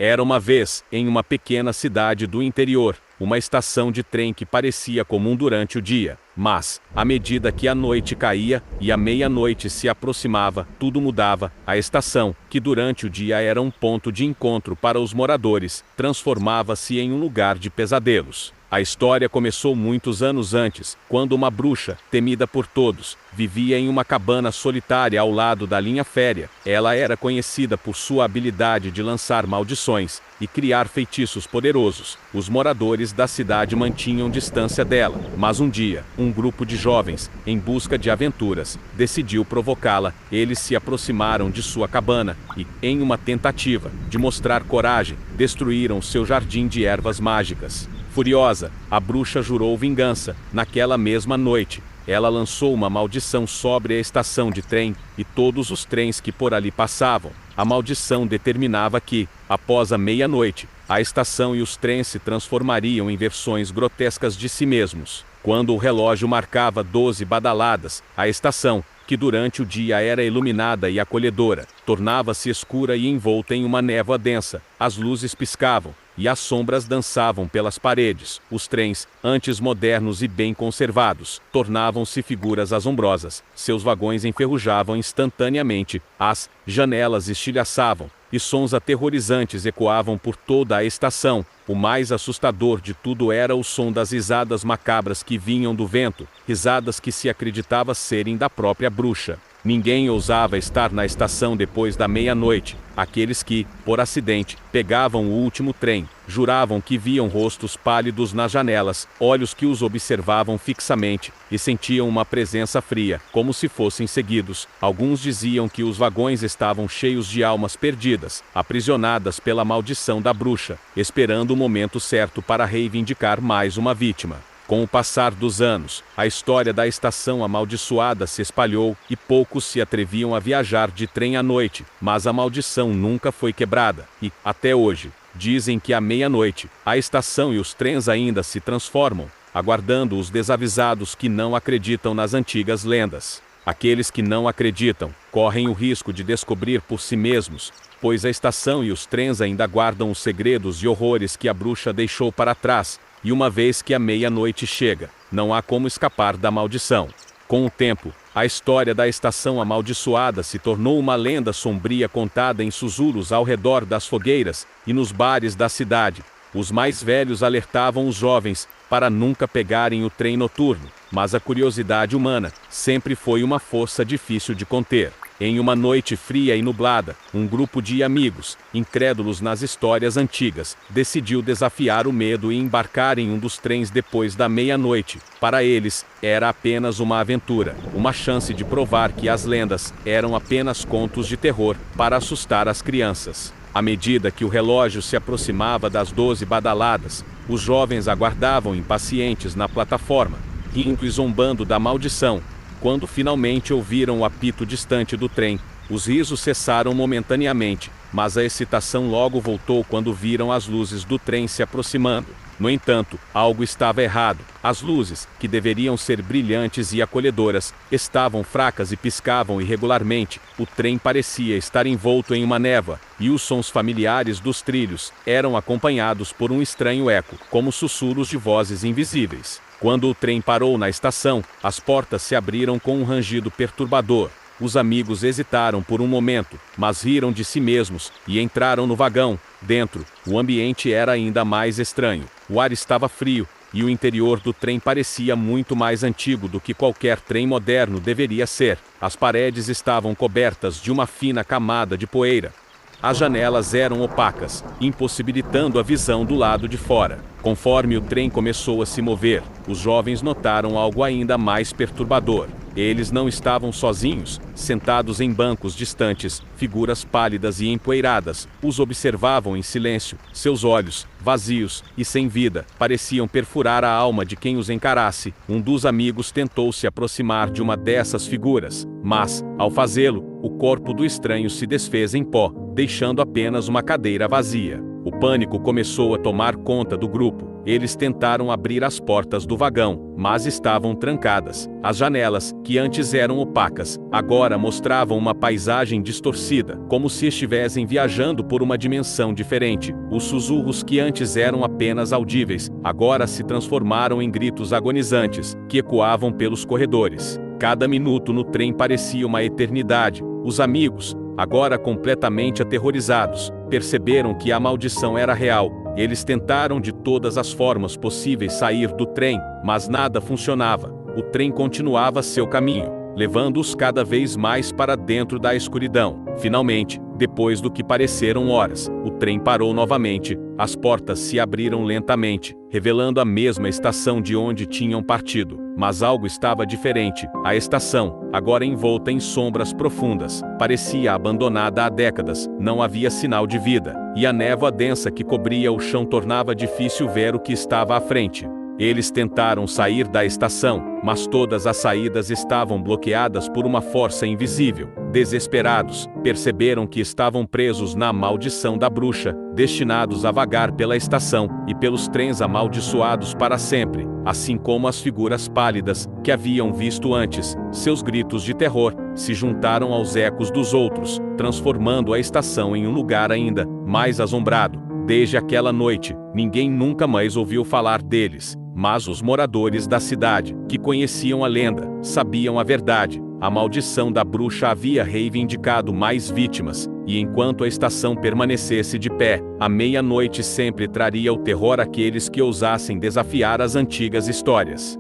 Era uma vez, em uma pequena cidade do interior, uma estação de trem que parecia comum durante o dia, mas, à medida que a noite caía e a meia-noite se aproximava, tudo mudava. A estação, que durante o dia era um ponto de encontro para os moradores, transformava-se em um lugar de pesadelos. A história começou muitos anos antes, quando uma bruxa, temida por todos, vivia em uma cabana solitária ao lado da linha férrea. Ela era conhecida por sua habilidade de lançar maldições e criar feitiços poderosos. Os moradores da cidade mantinham distância dela, mas um dia, um grupo de jovens, em busca de aventuras, decidiu provocá-la. Eles se aproximaram de sua cabana e, em uma tentativa de mostrar coragem, destruíram seu jardim de ervas mágicas. Furiosa, a bruxa jurou vingança. Naquela mesma noite, ela lançou uma maldição sobre a estação de trem e todos os trens que por ali passavam. A maldição determinava que, após a meia-noite, a estação e os trens se transformariam em versões grotescas de si mesmos. Quando o relógio marcava 12 badaladas, a estação, que durante o dia era iluminada e acolhedora, tornava-se escura e envolta em uma névoa densa. As luzes piscavam e as sombras dançavam pelas paredes. Os trens, antes modernos e bem conservados, tornavam-se figuras assombrosas. Seus vagões enferrujavam instantaneamente, as janelas estilhaçavam, e sons aterrorizantes ecoavam por toda a estação. O mais assustador de tudo era o som das risadas macabras que vinham do vento, risadas que se acreditava serem da própria bruxa. Ninguém ousava estar na estação depois da meia-noite. Aqueles que, por acidente, pegavam o último trem, juravam que viam rostos pálidos nas janelas, olhos que os observavam fixamente, e sentiam uma presença fria, como se fossem seguidos. Alguns diziam que os vagões estavam cheios de almas perdidas, aprisionadas pela maldição da bruxa, esperando o momento certo para reivindicar mais uma vítima. Com o passar dos anos, a história da estação amaldiçoada se espalhou e poucos se atreviam a viajar de trem à noite, mas a maldição nunca foi quebrada e, até hoje, dizem que à meia-noite, a estação e os trens ainda se transformam, aguardando os desavisados que não acreditam nas antigas lendas. Aqueles que não acreditam correm o risco de descobrir por si mesmos, pois a estação e os trens ainda guardam os segredos e horrores que a bruxa deixou para trás. E uma vez que a meia-noite chega, não há como escapar da maldição. Com o tempo, a história da estação amaldiçoada se tornou uma lenda sombria contada em sussurros ao redor das fogueiras e nos bares da cidade. Os mais velhos alertavam os jovens para nunca pegarem o trem noturno, mas a curiosidade humana sempre foi uma força difícil de conter. Em uma noite fria e nublada, um grupo de amigos, incrédulos nas histórias antigas, decidiu desafiar o medo e embarcar em um dos trens depois da meia-noite. Para eles, era apenas uma aventura, uma chance de provar que as lendas eram apenas contos de terror para assustar as crianças. À medida que o relógio se aproximava das 12 badaladas, os jovens aguardavam impacientes na plataforma, rindo e zombando da maldição. Quando finalmente ouviram o apito distante do trem, os risos cessaram momentaneamente, mas a excitação logo voltou quando viram as luzes do trem se aproximando. No entanto, algo estava errado. As luzes, que deveriam ser brilhantes e acolhedoras, estavam fracas e piscavam irregularmente. O trem parecia estar envolto em uma névoa, e os sons familiares dos trilhos eram acompanhados por um estranho eco, como sussurros de vozes invisíveis. Quando o trem parou na estação, as portas se abriram com um rangido perturbador. Os amigos hesitaram por um momento, mas riram de si mesmos e entraram no vagão. Dentro, o ambiente era ainda mais estranho. O ar estava frio e o interior do trem parecia muito mais antigo do que qualquer trem moderno deveria ser. As paredes estavam cobertas de uma fina camada de poeira. As janelas eram opacas, impossibilitando a visão do lado de fora. Conforme o trem começou a se mover, os jovens notaram algo ainda mais perturbador. Eles não estavam sozinhos, sentados em bancos distantes, figuras pálidas e empoeiradas, os observavam em silêncio. Seus olhos, vazios e sem vida, pareciam perfurar a alma de quem os encarasse. Um dos amigos tentou se aproximar de uma dessas figuras, mas, ao fazê-lo, o corpo do estranho se desfez em pó, deixando apenas uma cadeira vazia. O pânico começou a tomar conta do grupo. Eles tentaram abrir as portas do vagão, mas estavam trancadas. As janelas, que antes eram opacas, agora mostravam uma paisagem distorcida, como se estivessem viajando por uma dimensão diferente. Os sussurros que antes eram apenas audíveis, agora se transformaram em gritos agonizantes, que ecoavam pelos corredores. Cada minuto no trem parecia uma eternidade. Os amigos, agora completamente aterrorizados, perceberam que a maldição era real. Eles tentaram de todas as formas possíveis sair do trem, mas nada funcionava. O trem continuava seu caminho, levando-os cada vez mais para dentro da escuridão. Finalmente, depois do que pareceram horas, o trem parou novamente. As portas se abriram lentamente, revelando a mesma estação de onde tinham partido. Mas algo estava diferente. A estação, agora envolta em sombras profundas, parecia abandonada há décadas. Não havia sinal de vida, e a névoa densa que cobria o chão tornava difícil ver o que estava à frente. Eles tentaram sair da estação, mas todas as saídas estavam bloqueadas por uma força invisível. Desesperados, perceberam que estavam presos na maldição da bruxa, destinados a vagar pela estação e pelos trens amaldiçoados para sempre, assim como as figuras pálidas que haviam visto antes. Seus gritos de terror se juntaram aos ecos dos outros, transformando a estação em um lugar ainda mais assombrado. Desde aquela noite, ninguém nunca mais ouviu falar deles, mas os moradores da cidade, que conheciam a lenda, sabiam a verdade. A maldição da bruxa havia reivindicado mais vítimas, e enquanto a estação permanecesse de pé, a meia-noite sempre traria o terror àqueles que ousassem desafiar as antigas histórias.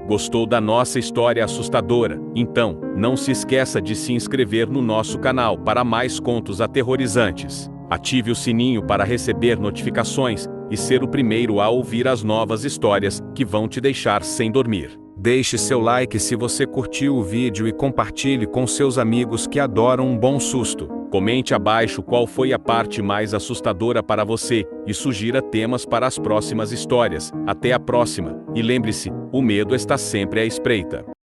Gostou da nossa história assustadora? Então, não se esqueça de se inscrever no nosso canal para mais contos aterrorizantes. Ative o sininho para receber notificações e ser o primeiro a ouvir as novas histórias que vão te deixar sem dormir. Deixe seu like se você curtiu o vídeo e compartilhe com seus amigos que adoram um bom susto. Comente abaixo qual foi a parte mais assustadora para você e sugira temas para as próximas histórias. Até a próxima, e lembre-se, o medo está sempre à espreita.